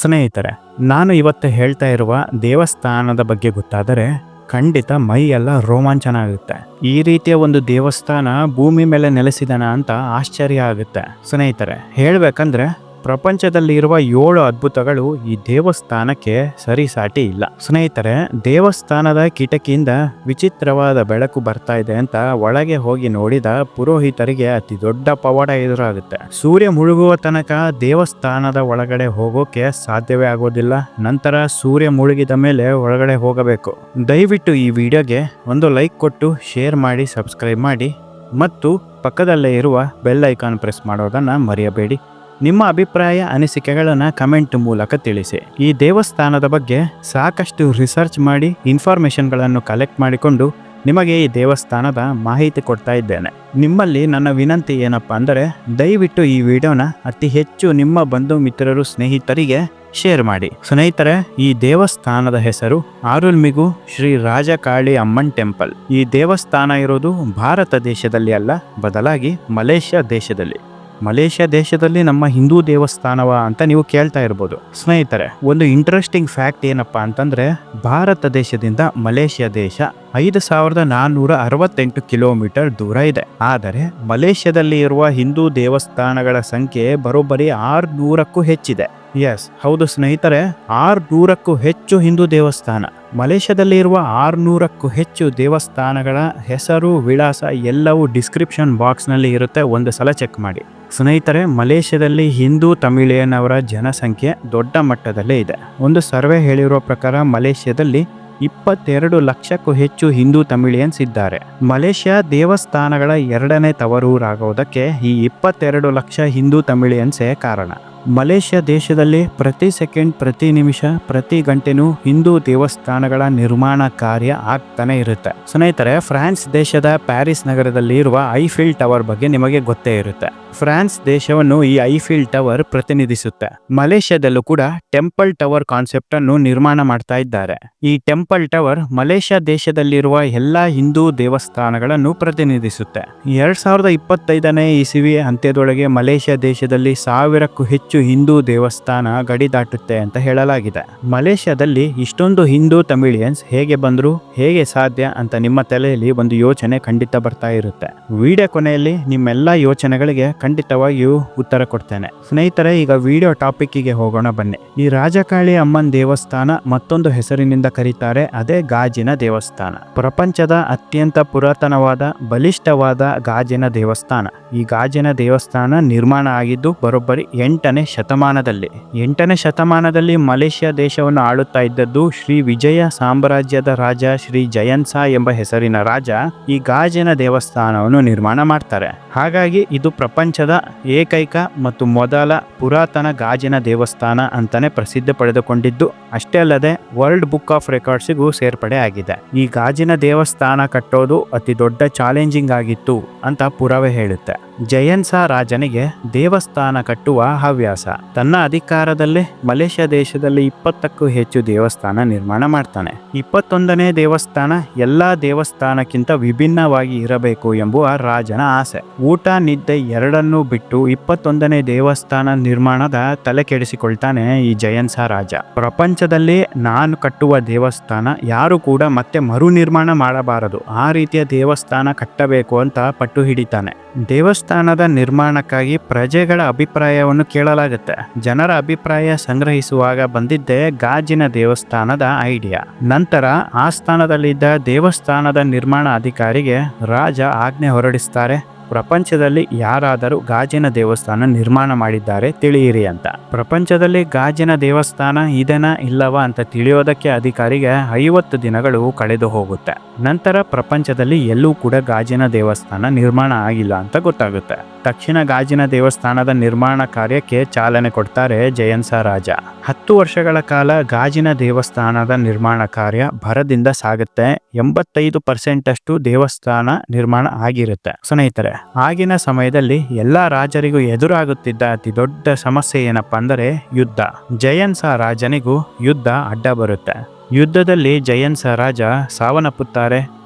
ಸ್ನೇಹಿತರೆ, ನಾನು ಇವತ್ತು ಹೇಳ್ತಾ ಇರುವ ದೇವಸ್ಥಾನದ ಬಗ್ಗೆ ಗೊತ್ತಾದರೆ ಖಂಡಿತ ಮೈ ಎಲ್ಲ ರೋಮಾಂಚನ ಆಗುತ್ತೆ. ಈ ರೀತಿಯ ಒಂದು ದೇವಸ್ಥಾನ ಭೂಮಿ ಮೇಲೆ ನೆಲೆಸಿದನ ಅಂತ ಆಶ್ಚರ್ಯ ಆಗುತ್ತೆ. ಸ್ನೇಹಿತರೆ, ಹೇಳ್ಬೇಕಂದ್ರೆ ಪ್ರಪಂಚದಲ್ಲಿ ಇರುವ 7 ಅದ್ಭುತಗಳು ಈ ದೇವಸ್ಥಾನಕ್ಕೆ ಸರಿಸಾಟಿ ಇಲ್ಲ. ಸ್ನೇಹಿತರೆ, ದೇವಸ್ಥಾನದ ಕಿಟಕಿಯಿಂದ ವಿಚಿತ್ರವಾದ ಬೆಳಕು ಬರ್ತಾ ಇದೆ ಅಂತ ಒಳಗೆ ಹೋಗಿ ನೋಡಿದ ಪುರೋಹಿತರಿಗೆ ಅತಿ ದೊಡ್ಡ ಪವಾಡ ಎದುರಾಗುತ್ತೆ. ಸೂರ್ಯ ಮುಳುಗುವ ತನಕ ದೇವಸ್ಥಾನದ ಒಳಗಡೆ ಹೋಗೋಕೆ ಸಾಧ್ಯವೇ ಆಗೋದಿಲ್ಲ. ನಂತರ ಸೂರ್ಯ ಮುಳುಗಿದ ಮೇಲೆ ಒಳಗಡೆ ಹೋಗಬೇಕು. ದಯವಿಟ್ಟು ಈ ವಿಡಿಯೋಗೆ ಒಂದು ಲೈಕ್ ಕೊಟ್ಟು ಶೇರ್ ಮಾಡಿ, ಸಬ್ಸ್ಕ್ರೈಬ್ ಮಾಡಿ ಮತ್ತು ಪಕ್ಕದಲ್ಲೇ ಇರುವ ಬೆಲ್ ಐಕಾನ್ ಪ್ರೆಸ್ ಮಾಡೋದನ್ನು ಮರೆಯಬೇಡಿ. ನಿಮ್ಮ ಅಭಿಪ್ರಾಯ ಅನಿಸಿಕೆಗಳನ್ನು ಕಮೆಂಟ್ ಮೂಲಕ ತಿಳಿಸಿ. ಈ ದೇವಸ್ಥಾನದ ಬಗ್ಗೆ ಸಾಕಷ್ಟು ರಿಸರ್ಚ್ ಮಾಡಿ ಇನ್ಫಾರ್ಮೇಷನ್ಗಳನ್ನು ಕಲೆಕ್ಟ್ ಮಾಡಿಕೊಂಡು ನಿಮಗೆ ಈ ದೇವಸ್ಥಾನದ ಮಾಹಿತಿ ಕೊಡ್ತಾ ಇದ್ದೇನೆ. ನಿಮ್ಮಲ್ಲಿ ನನ್ನ ವಿನಂತಿ ಏನಪ್ಪ ಅಂದರೆ, ದಯವಿಟ್ಟು ಈ ವಿಡಿಯೋನ ಅತಿ ಹೆಚ್ಚು ನಿಮ್ಮ ಬಂಧು ಮಿತ್ರರು ಸ್ನೇಹಿತರಿಗೆ ಶೇರ್ ಮಾಡಿ. ಸ್ನೇಹಿತರೆ, ಈ ದೇವಸ್ಥಾನದ ಹೆಸರು ಆರುಲ್ಮಿಗು ಶ್ರೀ ರಾಜಕಾಳಿ ಅಮ್ಮನ್ ಟೆಂಪಲ್. ಈ ದೇವಸ್ಥಾನ ಇರೋದು ಭಾರತ ದೇಶದಲ್ಲಿ ಅಲ್ಲ, ಬದಲಾಗಿ ಮಲೇಷ್ಯಾ ದೇಶದಲ್ಲಿ. ಮಲೇಷ್ಯಾ ದೇಶದಲ್ಲಿ ನಮ್ಮ ಹಿಂದೂ ದೇವಸ್ಥಾನವ ಅಂತ ನೀವು ಕೇಳ್ತಾ ಇರ್ಬೋದು. ಸ್ನೇಹಿತರೆ, ಒಂದು ಇಂಟ್ರೆಸ್ಟಿಂಗ್ ಫ್ಯಾಕ್ಟ್ ಏನಪ್ಪ ಅಂತಂದ್ರೆ, ಭಾರತ ದೇಶದಿಂದ ಮಲೇಷ್ಯಾ ದೇಶ 5468 ಕಿಲೋಮೀಟರ್ ದೂರ ಇದೆ. ಆದರೆ ಮಲೇಷ್ಯಾದಲ್ಲಿ ಇರುವ ಹಿಂದೂ ದೇವಸ್ಥಾನಗಳ ಸಂಖ್ಯೆ ಬರೋಬ್ಬರಿ 600ಕ್ಕೂ ಹೆಚ್ಚಿದೆ. ಎಸ್, ಹೌದು ಸ್ನೇಹಿತರೆ, 600ಕ್ಕೂ ಹೆಚ್ಚು ಹಿಂದೂ ದೇವಸ್ಥಾನ. ಮಲೇಷ್ಯಾದಲ್ಲಿ ಇರುವ 600ಕ್ಕೂ ಹೆಚ್ಚು ದೇವಸ್ಥಾನಗಳ ಹೆಸರು, ವಿಳಾಸ ಎಲ್ಲವೂ ಡಿಸ್ಕ್ರಿಪ್ಷನ್ ಬಾಕ್ಸ್ನಲ್ಲಿ ಇರುತ್ತೆ. ಒಂದು ಸಲ ಚೆಕ್ ಮಾಡಿ. ಸ್ನೇಹಿತರೆ, ಮಲೇಷ್ಯಾದಲ್ಲಿ ಹಿಂದೂ ತಮಿಳಿಯನ್ ಅವರ ಜನಸಂಖ್ಯೆ ದೊಡ್ಡ ಮಟ್ಟದಲ್ಲೇ ಇದೆ. ಒಂದು ಸರ್ವೆ ಹೇಳಿರುವ ಪ್ರಕಾರ ಮಲೇಷ್ಯಾದಲ್ಲಿ 22 ಲಕ್ಷಕ್ಕೂ ಹೆಚ್ಚು ಹಿಂದೂ ತಮಿಳಿಯನ್ಸ್ ಇದ್ದಾರೆ. ಮಲೇಷ್ಯಾ ದೇವಸ್ಥಾನಗಳ 2ನೇ ತವರೂರಾಗೋದಕ್ಕೆ ಈ 22 ಲಕ್ಷ ಹಿಂದೂ ತಮಿಳಿಯನ್ಸೇ ಕಾರಣ. ಮಲೇಷ್ಯಾ ದೇಶದಲ್ಲಿ ಪ್ರತಿ ಸೆಕೆಂಡ್, ಪ್ರತಿ ನಿಮಿಷ, ಪ್ರತಿ ಗಂಟೆನೂ ಹಿಂದೂ ದೇವಸ್ಥಾನಗಳ ನಿರ್ಮಾಣ ಕಾರ್ಯ ಆಗ್ತಾನೆ ಇರುತ್ತೆ. ಸ್ನೇಹಿತರೆ, ಫ್ರಾನ್ಸ್ ದೇಶದ ಪ್ಯಾರಿಸ್ ನಗರದಲ್ಲಿ ಇರುವ ಐಫಿಲ್ ಟವರ್ ಬಗ್ಗೆ ನಿಮಗೆ ಗೊತ್ತೇ ಇರುತ್ತೆ. ಫ್ರಾನ್ಸ್ ದೇಶವನ್ನು ಈ ಐಫಿಲ್ ಟವರ್ ಪ್ರತಿನಿಧಿಸುತ್ತೆ. ಮಲೇಷ್ಯಾದಲ್ಲೂ ಕೂಡ ಟೆಂಪಲ್ ಟವರ್ ಕಾನ್ಸೆಪ್ಟ್ ಅನ್ನು ನಿರ್ಮಾಣ ಮಾಡ್ತಾ ಇದ್ದಾರೆ. ಈ ಟೆಂಪಲ್ ಟವರ್ ಮಲೇಷ್ಯಾ ದೇಶದಲ್ಲಿರುವ ಎಲ್ಲಾ ಹಿಂದೂ ದೇವಸ್ಥಾನಗಳನ್ನು ಪ್ರತಿನಿಧಿಸುತ್ತೆ. 2025ನೇ ಇಸವಿ ಅಂತ್ಯದೊಳಗೆ ಮಲೇಷ್ಯಾ ದೇಶದಲ್ಲಿ 1000ಕ್ಕೂ ಹೆಚ್ಚು ಹಿಂದೂ ದೇವಸ್ಥಾನ ಗಡಿ ದಾಟುತ್ತೆ ಅಂತ ಹೇಳಲಾಗಿದೆ. ಮಲೇಷ್ಯಾದಲ್ಲಿ ಇಷ್ಟೊಂದು ಹಿಂದೂ ತಮಿಳಿಯನ್ಸ್ ಹೇಗೆ ಬಂದ್ರು, ಹೇಗೆ ಸಾಧ್ಯ ಅಂತ ನಿಮ್ಮ ತಲೆಯಲ್ಲಿ ಒಂದು ಯೋಚನೆ ಖಂಡಿತ ಬರ್ತಾ ಇರುತ್ತೆ. ವಿಡಿಯೋ ಕೊನೆಯಲ್ಲಿ ನಿಮ್ಮೆಲ್ಲ ಯೋಚನೆಗಳಿಗೆ ಖಂಡಿತವಾಗಿಯೂ ಉತ್ತರ ಕೊಡ್ತೇನೆ. ಸ್ನೇಹಿತರೆ, ಈಗ ವಿಡಿಯೋ ಟಾಪಿಕ್ಕಿಗೆ ಹೋಗೋಣ ಬನ್ನಿ. ಈ ರಾಜಕಾಳಿ ಅಮ್ಮನ್ ದೇವಸ್ಥಾನ ಮತ್ತೊಂದು ಹೆಸರಿನಿಂದ ಕರೀತಾರೆ, ಅದೇ ಗಾಜಿನ ದೇವಸ್ಥಾನ. ಪ್ರಪಂಚದ ಅತ್ಯಂತ ಪುರಾತನವಾದ, ಬಲಿಷ್ಠವಾದ ಗಾಜಿನ ದೇವಸ್ಥಾನ. ಈ ಗಾಜಿನ ದೇವಸ್ಥಾನ ನಿರ್ಮಾಣ ಆಗಿದ್ದು ಬರೋಬ್ಬರಿ 8ನೇ ಶತಮಾನದಲ್ಲಿ. 8ನೇ ಶತಮಾನದಲ್ಲಿ ಮಲೇಷ್ಯಾ ದೇಶವನ್ನು ಆಳುತ್ತಾ ಇದ್ದದ್ದು ಶ್ರೀ ವಿಜಯ ಸಾಮ್ರಾಜ್ಯದ ರಾಜ ಶ್ರೀ ಜಯನ್ಸಾ ಎಂಬ ಹೆಸರಿನ ರಾಜ ಈ ಗಾಜಿನ ದೇವಸ್ಥಾನವನ್ನು ನಿರ್ಮಾಣ ಮಾಡ್ತಾರೆ. ಹಾಗಾಗಿ ಇದು ಪ್ರಪಂಚದ ಏಕೈಕ ಮತ್ತು ಮೊದಲ ಪುರಾತನ ಗಾಜಿನ ದೇವಸ್ಥಾನ ಅಂತಾನೆ ಪ್ರಸಿದ್ಧಿ ಪಡೆದುಕೊಂಡಿದ್ದು ಅಷ್ಟೇ ಅಲ್ಲದೆ ವರ್ಲ್ಡ್ ಬುಕ್ ಆಫ್ ರೆಕಾರ್ಡ್ಸಿಗೂ ಸೇರ್ಪಡೆ ಆಗಿದೆ. ಈ ಗಾಜಿನ ದೇವಸ್ಥಾನ ಕಟ್ಟೋದು ಅತಿ ದೊಡ್ಡ ಚಾಲೆಂಜಿಂಗ್ ಆಗಿತ್ತು ಅಂತ ಪುರಾವೆ ಹೇಳುತ್ತೆ. ಜಯನ್ಸಾ ರಾಜನಿಗೆ ದೇವಸ್ಥಾನ ಕಟ್ಟುವ ಹವ್ಯಾಸ. ತನ್ನ ಅಧಿಕಾರದಲ್ಲೇ ಮಲೇಷ್ಯಾ ದೇಶದಲ್ಲಿ 20ಕ್ಕೂ ಹೆಚ್ಚು ದೇವಸ್ಥಾನ ನಿರ್ಮಾಣ ಮಾಡ್ತಾನೆ. 21ನೇ ದೇವಸ್ಥಾನ ಎಲ್ಲಾ ದೇವಸ್ಥಾನಕ್ಕಿಂತ ವಿಭಿನ್ನವಾಗಿ ಇರಬೇಕು ಎಂಬುವ ರಾಜನ ಆಸೆ. ಊಟ, ನಿದ್ದೆ ಎರಡನ್ನೂ ಬಿಟ್ಟು 21ನೇ ದೇವಸ್ಥಾನ ನಿರ್ಮಾಣದ ತಲೆ ಕೆಡಿಸಿಕೊಳ್ತಾನೆ ಈ ಜಯನ್ಸಾ ರಾಜ. ಪ್ರಪಂಚದಲ್ಲಿ ನಾನು ಕಟ್ಟುವ ದೇವಸ್ಥಾನ ಯಾರು ಕೂಡ ಮತ್ತೆ ಮರು ನಿರ್ಮಾಣ ಮಾಡಬಾರದು, ಆ ರೀತಿಯ ದೇವಸ್ಥಾನ ಕಟ್ಟಬೇಕು ಅಂತ ಪಟ್ಟು ಹಿಡಿತಾನೆ. ದೇವಸ್ಥಾನದ ನಿರ್ಮಾಣಕ್ಕಾಗಿ ಪ್ರಜೆಗಳ ಅಭಿಪ್ರಾಯವನ್ನು ಕೇಳಲಾಗುತ್ತೆ. ಜನರ ಅಭಿಪ್ರಾಯ ಸಂಗ್ರಹಿಸುವಾಗ ಬಂದಿದ್ದೇ ಗಾಜಿನ ದೇವಸ್ಥಾನದ ಐಡಿಯಾ. ನಂತರ ಆ ಸ್ಥಾನದಲ್ಲಿದ್ದ ದೇವಸ್ಥಾನದ ನಿರ್ಮಾಣ ಅಧಿಕಾರಿಗೆ ರಾಜ ಆಜ್ಞೆ ಹೊರಡಿಸ್ತಾರೆ, ಪ್ರಪಂಚದಲ್ಲಿ ಯಾರಾದರೂ ಗಾಜಿನ ದೇವಸ್ಥಾನ ನಿರ್ಮಾಣ ಮಾಡಿದ್ದಾರೆ ತಿಳಿಯಿರಿ ಅಂತ. ಪ್ರಪಂಚದಲ್ಲಿ ಗಾಜಿನ ದೇವಸ್ಥಾನ ಇದೆನಾ ಇಲ್ಲವಾ ಅಂತ ತಿಳಿಯೋದಕ್ಕೆ ಅಧಿಕಾರಿಗೆ 50 ದಿನಗಳು ಕಳೆದು ಹೋಗುತ್ತೆ. ನಂತರ ಪ್ರಪಂಚದಲ್ಲಿ ಎಲ್ಲೂ ಕೂಡ ಗಾಜಿನ ದೇವಸ್ಥಾನ ನಿರ್ಮಾಣ ಆಗಿಲ್ಲ ಅಂತ ಗೊತ್ತಾಗುತ್ತೆ. ತಕ್ಷಣ ಗಾಜಿನ ದೇವಸ್ಥಾನದ ನಿರ್ಮಾಣ ಕಾರ್ಯಕ್ಕೆ ಚಾಲನೆ ಕೊಡ್ತಾರೆ ಜಯನ್ಸಾ ರಾಜ. 10 ವರ್ಷಗಳ ಕಾಲ ಗಾಜಿನ ದೇವಸ್ಥಾನದ ನಿರ್ಮಾಣ ಕಾರ್ಯ ಭರದಿಂದ ಸಾಗುತ್ತೆ. 85% ಅಷ್ಟು ದೇವಸ್ಥಾನ ನಿರ್ಮಾಣ ಆಗಿರುತ್ತೆ. ಸ್ನೇಹಿತರೆ, ಆಗಿನ ಸಮಯದಲ್ಲಿ ಎಲ್ಲಾ ರಾಜರಿಗೂ ಎದುರಾಗುತ್ತಿದ್ದ ಅತಿ ದೊಡ್ಡ ಸಮಸ್ಯೆ ಏನಪ್ಪಾ ಅಂದರೆ ಯುದ್ಧ. ಜಯನ್ಸಾ ರಾಜನಿಗೂ ಯುದ್ಧ ಅಡ್ಡ ಬರುತ್ತೆ. ಯುದ್ಧದಲ್ಲಿ ಜಯನ್ಸಾ ರಾಜ ಸಾವನ್ನಪ್ಪುತ್ತಾರೆ.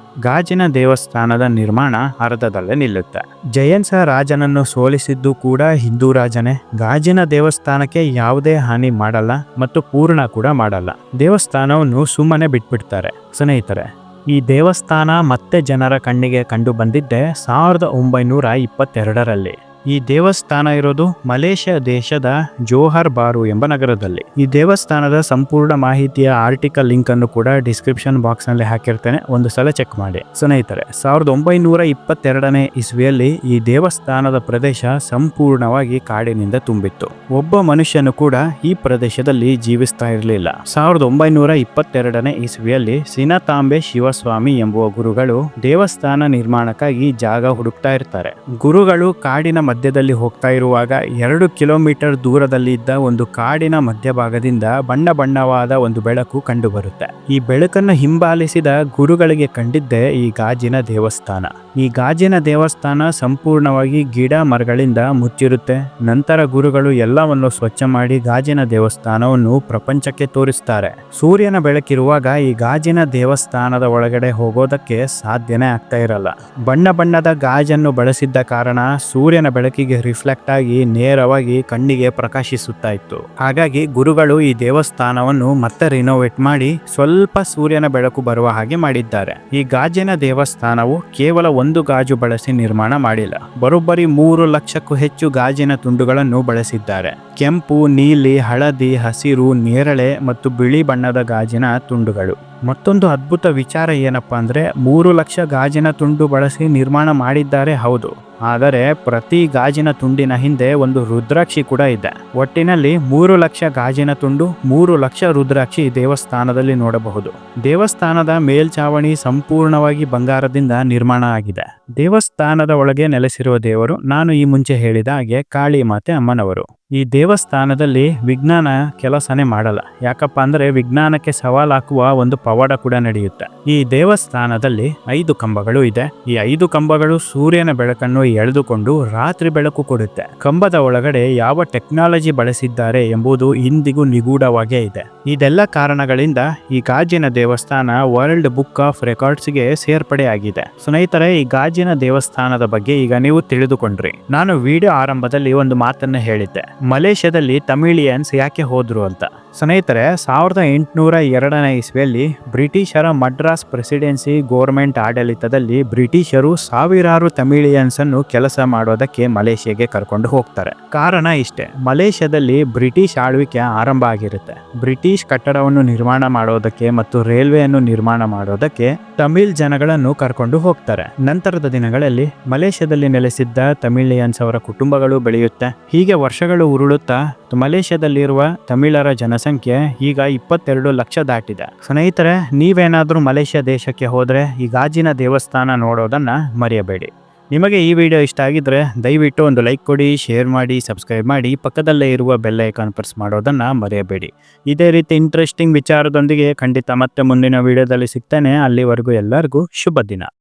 ಗಾಜಿನ ದೇವಸ್ಥಾನದ ನಿರ್ಮಾಣ ಅರ್ಧದಲ್ಲೇ ನಿಲ್ಲುತ್ತೆ. ಜಯನ್ಸ ರಾಜನನ್ನು ಸೋಲಿಸಿದ್ದು ಕೂಡ ಹಿಂದೂ ರಾಜನೇ. ಗಾಜಿನ ದೇವಸ್ಥಾನಕ್ಕೆ ಯಾವುದೇ ಹಾನಿ ಮಾಡಲ್ಲ ಮತ್ತು ಪೂರ್ಣ ಕೂಡ ಮಾಡಲ್ಲ. ದೇವಸ್ಥಾನವನ್ನು ಸುಮ್ಮನೆ ಬಿಟ್ಬಿಡ್ತಾರೆ. ಸ್ನೇಹಿತರೆ, ಈ ದೇವಸ್ಥಾನ ಮತ್ತೆ ಜನರ ಕಣ್ಣಿಗೆ ಕಂಡು ಬಂದಿದ್ದೆ 1922ರಲ್ಲಿ. ಈ ದೇವಸ್ಥಾನ ಇರೋದು ಮಲೇಷ್ಯಾ ದೇಶದ ಜೋಹರ್ ಬಾರು ಎಂಬ ನಗರದಲ್ಲಿ. ಈ ದೇವಸ್ಥಾನದ ಸಂಪೂರ್ಣ ಮಾಹಿತಿಯ ಆರ್ಟಿಕಲ್ ಲಿಂಕ್ ಅನ್ನು ಕೂಡ ಡಿಸ್ಕ್ರಿಪ್ಷನ್ ಬಾಕ್ಸ್ ನಲ್ಲಿ ಹಾಕಿರ್ತೇನೆ, ಒಂದು ಸಲ ಚೆಕ್ ಮಾಡಿ. ಸ್ನೇಹಿತರೆ, 1922ನೇ ಇಸ್ವಿಯಲ್ಲಿ ಈ ದೇವಸ್ಥಾನದ ಪ್ರದೇಶ ಸಂಪೂರ್ಣವಾಗಿ ಕಾಡಿನಿಂದ ತುಂಬಿತ್ತು. ಒಬ್ಬ ಮನುಷ್ಯನು ಕೂಡ ಈ ಪ್ರದೇಶದಲ್ಲಿ ಜೀವಿಸ್ತಾ ಇರಲಿಲ್ಲ. 1922ನೇ ಇಸ್ವಿಯಲ್ಲಿ ಸಿನತಾಂಬೆ ಶಿವಸ್ವಾಮಿ ಎಂಬುವ ಗುರುಗಳು ದೇವಸ್ಥಾನ ನಿರ್ಮಾಣಕ್ಕಾಗಿ ಜಾಗ ಹುಡುಕ್ತಾ ಇರ್ತಾರೆ. ಗುರುಗಳು ಕಾಡಿನ ಮಧ್ಯದಲ್ಲಿ ಹೋಗ್ತಾ ಇರುವಾಗ 2 ಕಿಲೋಮೀಟರ್ ದೂರದಲ್ಲಿ ಇದ್ದ ಒಂದು ಕಾಡಿನ ಮಧ್ಯಭಾಗದಿಂದ ಬಣ್ಣವಾದ ಒಂದು ಬೆಳಕು ಕಂಡು ಬರುತ್ತೆ. ಈ ಬೆಳಕನ್ನು ಹಿಂಬಾಲಿಸಿದ ಗುರುಗಳಿಗೆ ಕಂಡಿದ್ದೆ ಈ ಗಾಜಿನ ದೇವಸ್ಥಾನ. ಈ ಗಾಜಿನ ದೇವಸ್ಥಾನ ಸಂಪೂರ್ಣವಾಗಿ ಗಿಡ ಮರಗಳಿಂದ ಮುಚ್ಚಿರುತ್ತೆ. ನಂತರ ಗುರುಗಳು ಎಲ್ಲವನ್ನು ಸ್ವಚ್ಛ ಮಾಡಿ ಗಾಜಿನ ದೇವಸ್ಥಾನವನ್ನು ಪ್ರಪಂಚಕ್ಕೆ ತೋರಿಸ್ತಾರೆ. ಸೂರ್ಯನ ಬೆಳಕಿರುವಾಗ ಈ ಗಾಜಿನ ದೇವಸ್ಥಾನದ ಒಳಗಡೆ ಹೋಗೋದಕ್ಕೆ ಸಾಧ್ಯನೇ ಆಗ್ತಾ ಇರಲ್ಲ. ಬಣ್ಣದ ಗಾಜನ್ನು ಬಳಸಿದ್ದ ಕಾರಣ ಸೂರ್ಯನ ಬೆಳಕಿಗೆ ರಿಫ್ಲೆಕ್ಟ್ ಆಗಿ ನೇರವಾಗಿ ಕಣ್ಣಿಗೆ ಪ್ರಕಾಶಿಸುತ್ತಾ ಇತ್ತು. ಹಾಗಾಗಿ ಗುರುಗಳು ಈ ದೇವಸ್ಥಾನವನ್ನು ಮತ್ತೆ ರಿನೋವೇಟ್ ಮಾಡಿ ಸ್ವಲ್ಪ ಸೂರ್ಯನ ಬೆಳಕು ಬರುವ ಹಾಗೆ ಮಾಡಿದ್ದಾರೆ. ಈ ಗಾಜಿನ ದೇವಸ್ಥಾನವು ಕೇವಲ ಒಂದು ಗಾಜು ಬಳಸಿ ನಿರ್ಮಾಣ ಮಾಡಿಲ್ಲ. ಬರೋಬ್ಬರಿ 3 ಲಕ್ಷಕ್ಕೂ ಹೆಚ್ಚು ಗಾಜಿನ ತುಂಡುಗಳನ್ನು ಬಳಸಿದ್ದಾರೆ. ಕೆಂಪು, ನೀಲಿ, ಹಳದಿ, ಹಸಿರು, ನೇರಳೆ ಮತ್ತು ಬಿಳಿ ಬಣ್ಣದ ಗಾಜಿನ ತುಂಡುಗಳು. ಮತ್ತೊಂದು ಅದ್ಭುತ ವಿಚಾರ ಏನಪ್ಪಾ ಅಂದ್ರೆ 3 ಲಕ್ಷ ಗಾಜಿನ ತುಂಡು ಬಳಸಿ ನಿರ್ಮಾಣ ಮಾಡಿದ್ದಾರೆ, ಹೌದು. ಆದರೆ ಪ್ರತಿ ಗಾಜಿನ ತುಂಡಿನ ಹಿಂದೆ ಒಂದು ರುದ್ರಾಕ್ಷಿ ಕೂಡ ಇದೆ. ಒಟ್ಟಿನಲ್ಲಿ 3 ಲಕ್ಷ ಗಾಜಿನ ತುಂಡು, 3 ಲಕ್ಷ ರುದ್ರಾಕ್ಷಿ ದೇವಸ್ಥಾನದಲ್ಲಿ ನೋಡಬಹುದು. ದೇವಸ್ಥಾನದ ಮೇಲ್ಛಾವಣಿ ಸಂಪೂರ್ಣವಾಗಿ ಬಂಗಾರದಿಂದ ನಿರ್ಮಾಣ ಆಗಿದೆ. ದೇವಸ್ಥಾನದ ಒಳಗೆ ನೆಲೆಸಿರುವ ದೇವರು ನಾನು ಈ ಮುಂಚೆ ಹೇಳಿದ ಹಾಗೆ ಕಾಳಿ ಮಾತೆ ಅಮ್ಮನವರು. ಈ ದೇವಸ್ಥಾನದಲ್ಲಿ ವಿಜ್ಞಾನ ಕೆಲಸನೇ ಮಾಡಲ್ಲ. ಯಾಕಪ್ಪ ಅಂದ್ರೆ ವಿಜ್ಞಾನಕ್ಕೆ ಸವಾಲ್ ಹಾಕುವ ಒಂದು ಪವಾಡ ಕೂಡ ನಡೆಯುತ್ತೆ. ಈ ದೇವಸ್ಥಾನದಲ್ಲಿ 5 ಕಂಬಗಳು ಇದೆ. ಈ 5 ಕಂಬಗಳು ಸೂರ್ಯನ ಬೆಳಕನ್ನು ಎಳೆದುಕೊಂಡು ರಾತ್ರಿ ಬೆಳಕು ಕೊಡುತ್ತೆ. ಕಂಬದ ಒಳಗಡೆ ಯಾವ ಟೆಕ್ನಾಲಜಿ ಬಳಸಿದ್ದಾರೆ ಎಂಬುದು ಇಂದಿಗೂ ನಿಗೂಢವಾಗೇ ಇದೆ. ಇದೆಲ್ಲ ಕಾರಣಗಳಿಂದ ಈ ಗಾಜಿನ ದೇವಸ್ಥಾನ ವರ್ಲ್ಡ್ ಬುಕ್ ಆಫ್ ರೆಕಾರ್ಡ್ಸ್ಗೆ ಸೇರ್ಪಡೆಯಾಗಿದೆ. ಸ್ನೇಹಿತರೆ, ಈ ಗಾಜಿನ ದೇವಸ್ಥಾನದ ಬಗ್ಗೆ ಈಗ ನೀವು ತಿಳಿದುಕೊಂಡ್ರಿ. ನಾನು ವಿಡಿಯೋ ಆರಂಭದಲ್ಲಿ ಒಂದು ಮಾತನ್ನ ಹೇಳಿದ್ದೆ, ಮಲೇಷ್ಯಾದಲ್ಲಿ ತಮಿಳಿಯನ್ಸ್ ಯಾಕೆ ಹೋದ್ರು ಅಂತ. ಸ್ನೇಹಿತರೆ, 1802ನೇ ಇಸ್ವಿಯಲ್ಲಿ ಬ್ರಿಟಿಷರ ಮಡ್ರಾಸ್ ಪ್ರೆಸಿಡೆನ್ಸಿ ಗೋರ್ಮೆಂಟ್ ಆಡಳಿತದಲ್ಲಿ ಬ್ರಿಟಿಷರು ಸಾವಿರಾರು ತಮಿಳಿಯನ್ಸ್ ಅನ್ನು ಕೆಲಸ ಮಾಡೋದಕ್ಕೆ ಮಲೇಷ್ಯಾಗೆ ಕರ್ಕೊಂಡು ಹೋಗ್ತಾರೆ. ಕಾರಣ ಇಷ್ಟೇ, ಮಲೇಷ್ಯಾದಲ್ಲಿ ಬ್ರಿಟಿಷ್ ಆಳ್ವಿಕೆ ಆರಂಭ ಆಗಿರುತ್ತೆ. ಬ್ರಿಟಿಷ್ ಕಟ್ಟಡವನ್ನು ನಿರ್ಮಾಣ ಮಾಡೋದಕ್ಕೆ ಮತ್ತು ರೈಲ್ವೆಯನ್ನು ನಿರ್ಮಾಣ ಮಾಡೋದಕ್ಕೆ ತಮಿಳ್ ಜನಗಳನ್ನು ಕರ್ಕೊಂಡು ಹೋಗ್ತಾರೆ. ನಂತರದ ದಿನಗಳಲ್ಲಿ ಮಲೇಷ್ಯಾದಲ್ಲಿ ನೆಲೆಸಿದ್ದ ತಮಿಳಿಯನ್ಸ್ ಅವರ ಕುಟುಂಬಗಳು ಬೆಳೆಯುತ್ತೆ. ಹೀಗೆ ವರ್ಷಗಳು ಉರುಳುತ್ತಾ ಮಲೇಷ್ಯಾದಲ್ಲಿರುವ ತಮಿಳರ ಜನಸಂಖ್ಯೆ ಈಗ 22 ಲಕ್ಷ ದಾಟಿದೆ. ಸ್ನೇಹಿತರೆ, ನೀವೇನಾದ್ರೂ ಮಲೇಷ್ಯಾ ದೇಶಕ್ಕೆ ಹೋದ್ರೆ ಈ ಗಾಜಿನ ದೇವಸ್ಥಾನ ನೋಡೋದನ್ನ ಮರೆಯಬೇಡಿ. ನಿಮಗೆ ಈ ವಿಡಿಯೋ ಇಷ್ಟ ಆಗಿದ್ರೆ ದಯವಿಟ್ಟು ಒಂದು ಲೈಕ್ ಕೊಡಿ, ಶೇರ್ ಮಾಡಿ, ಸಬ್ಸ್ಕ್ರೈಬ್ ಮಾಡಿ, ಪಕ್ಕದಲ್ಲೇ ಇರುವ ಬೆಲ್ ಐಕಾನ್ ಪ್ರೆಸ್ ಮಾಡೋದನ್ನ ಮರೆಯಬೇಡಿ. ಇದೇ ರೀತಿ ಇಂಟ್ರೆಸ್ಟಿಂಗ್ ವಿಚಾರದೊಂದಿಗೆ ಖಂಡಿತ ಮತ್ತೆ ಮುಂದಿನ ವಿಡಿಯೋದಲ್ಲಿ ಸಿಗ್ತೇನೆ. ಅಲ್ಲಿವರೆಗೂ ಎಲ್ಲರಿಗೂ ಶುಭ ದಿನ.